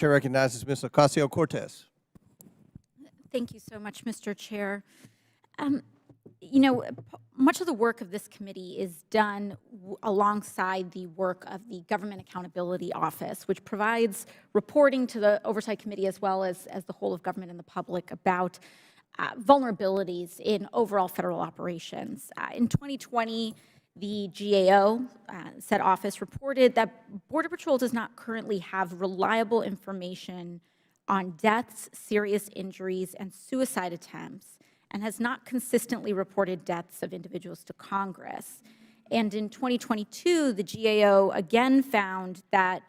Chair recognizes Ms. Ocasio-Cortez. Thank you so much, Mr. Chair. You know, much of the work of this committee is done alongside the work of the Government Accountability Office, which provides reporting to the Oversight Committee as well as the whole of government and the public about vulnerabilities in overall federal operations. In 2020, the GAO, said office, reported that Border Patrol does not currently have reliable information on deaths, serious injuries, and suicide attempts, and has not consistently reported deaths of individuals to Congress. And in 2022, the GAO again found that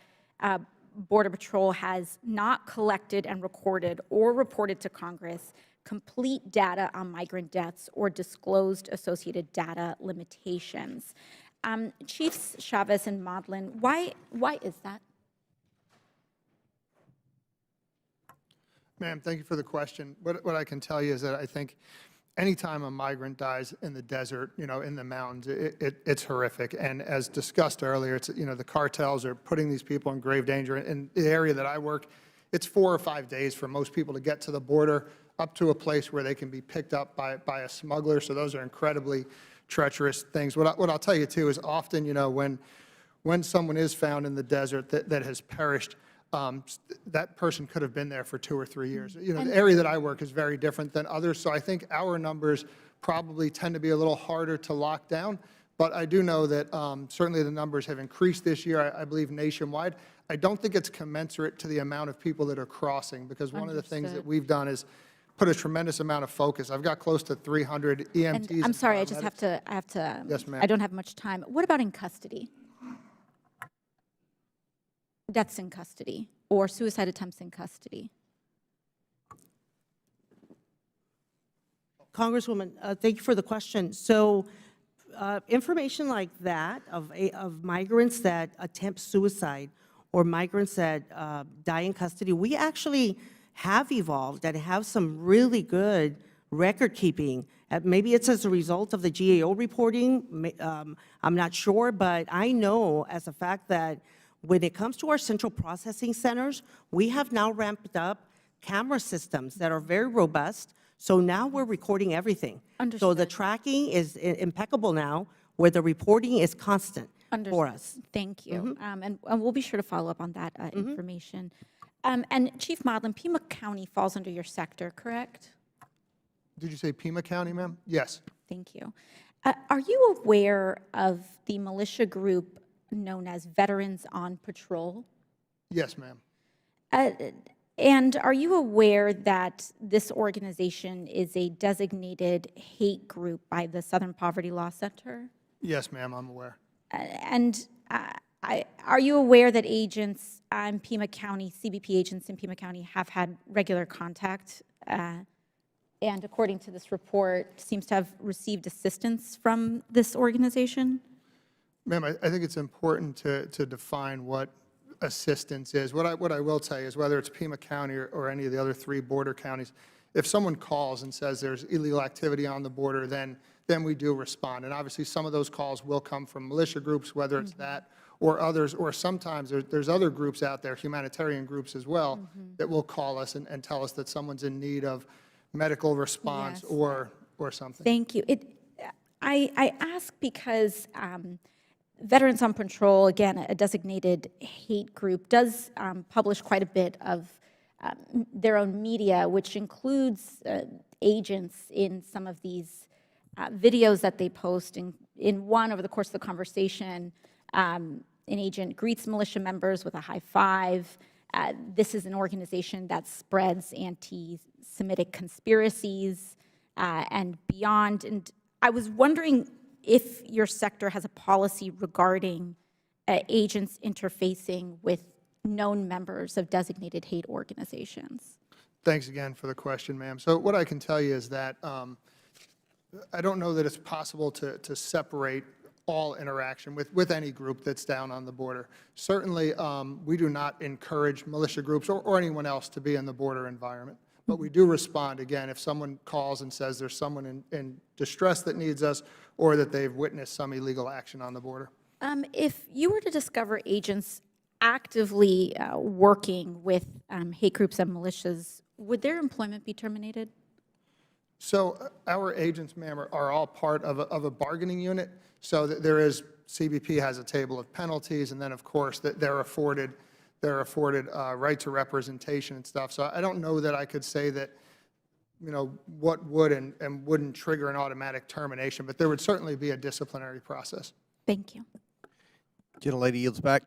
Border Patrol has not collected and recorded or reported to Congress complete data on migrant deaths or disclosed associated data limitations. Chiefs Chavez and Modlin, why is that? Ma'am, thank you for the question. What I can tell you is that I think anytime a migrant dies in the desert, you know, in the mountains, it's horrific. And as discussed earlier, it's, you know, the cartels are putting these people in grave danger. In the area that I work, it's 4 or 5 days for most people to get to the border up to a place where they can be picked up by a smuggler. So those are incredibly treacherous things. What I'll tell you, too, is often, you know, when someone is found in the desert that has perished, that person could have been there for 2 or 3 years. You know, the area that I work is very different than others, so I think our numbers probably tend to be a little harder to lock down. But I do know that certainly the numbers have increased this year, I believe nationwide. I don't think it's commensurate to the amount of people that are crossing, because one of the things that we've done is put a tremendous amount of focus. I've got close to 300 EMTs. And I'm sorry, I just have to, Yes, ma'am. I don't have much time. What about in custody? Deaths in custody or suicide attempts in custody? Congresswoman, thank you for the question. So information like that of migrants that attempt suicide or migrants that die in custody, we actually have evolved and have some really good record keeping. Maybe it's as a result of the GAO reporting. I'm not sure, but I know as a fact that when it comes to our central processing centers, we have now ramped up camera systems that are very robust. So now we're recording everything. Understood. So the tracking is impeccable now, where the reporting is constant for us. Thank you. And we'll be sure to follow up on that information. And Chief Modlin, Pima County falls under your sector, correct? Did you say Pima County, ma'am? Yes. Thank you. Are you aware of the militia group known as Veterans on Patrol? Yes, ma'am. And are you aware that this organization is a designated hate group by the Southern Poverty Law Center? Yes, ma'am, I'm aware. And are you aware that agents in Pima County, CBP agents in Pima County, have had regular contact and according to this report, seems to have received assistance from this organization? Ma'am, I think it's important to define what assistance is. What I will tell you is whether it's Pima County or any of the other 3 border counties, if someone calls and says there's illegal activity on the border, then we do respond. And obviously some of those calls will come from militia groups, whether it's that or others, or sometimes there's other groups out there, humanitarian groups as well, that will call us and tell us that someone's in need of medical response or something. Thank you. I ask because Veterans on Patrol, again, a designated hate group, does publish quite a bit of their own media, which includes agents in some of these videos that they post. In one, over the course of the conversation, an agent greets militia members with a high five. This is an organization that spreads anti-Semitic conspiracies and beyond. And I was wondering if your sector has a policy regarding agents interfacing with known members of designated hate organizations. Thanks again for the question, ma'am. So what I can tell you is that I don't know that it's possible to separate all interaction with any group that's down on the border. Certainly, we do not encourage militia groups or anyone else to be in the border environment. But we do respond, again, if someone calls and says there's someone in distress that needs us or that they've witnessed some illegal action on the border. If you were to discover agents actively working with hate groups and militias, would their employment be terminated? So our agents, ma'am, are all part of a bargaining unit. So that there is, CBP has a table of penalties, and then, of course, that they're afforded right to representation and stuff. So I don't know that I could say that, what would and wouldn't trigger an automatic termination, but there would certainly be a disciplinary process. Thank you. Gentlelady yields back.